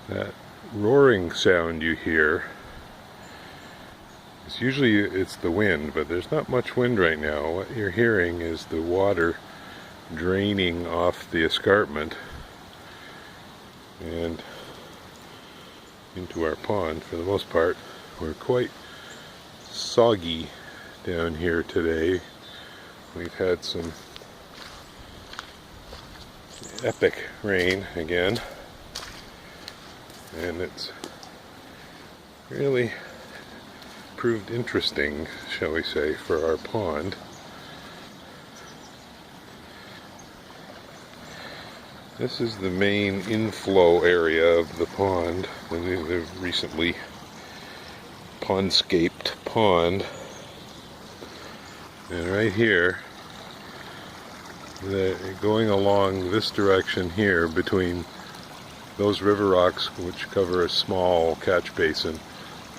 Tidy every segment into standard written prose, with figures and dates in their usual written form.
That roaring sound you hear is usually it's the wind, but there's not much wind right now. What you're hearing is the water draining off the escarpment and into our pond. For the most part, we're quite soggy down here today. We've had some epic rain again, and it's really proved interesting, shall we say, for our pond. This is the main inflow area of the pond, the recently pondscaped pond. And right here, going along this direction here between those river rocks, which cover a small catch basin,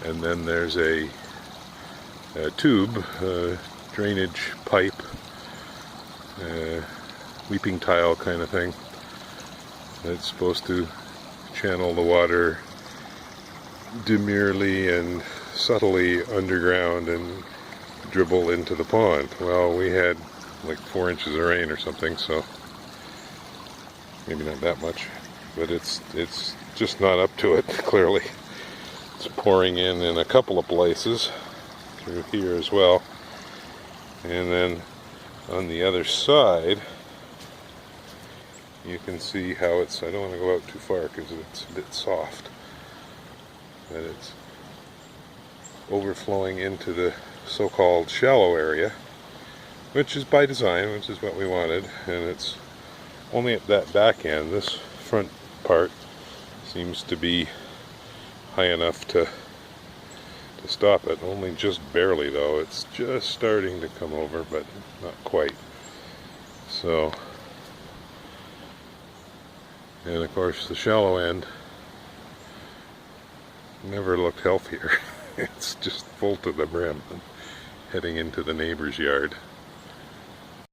and then there's a tube, drainage pipe, weeping tile kind of thing, that's supposed to channel the water demurely and subtly underground and dribble into the pond. Well, we had like 4 inches of rain or something, so maybe not that much, but it's just not up to it, clearly. It's pouring in a couple of places, through here as well, and then on the other side you can see how it's, I don't want to go out too far because it's a bit soft, but it's overflowing into the so-called shallow area, which is by design, which is what we wanted, and it's only at that back end. This front part seems to be high enough to stop it, only just barely though. It's just starting to come over, but not quite. So, and of course the shallow end never looked healthier. It's just full to the brim, heading into the neighbor's yard.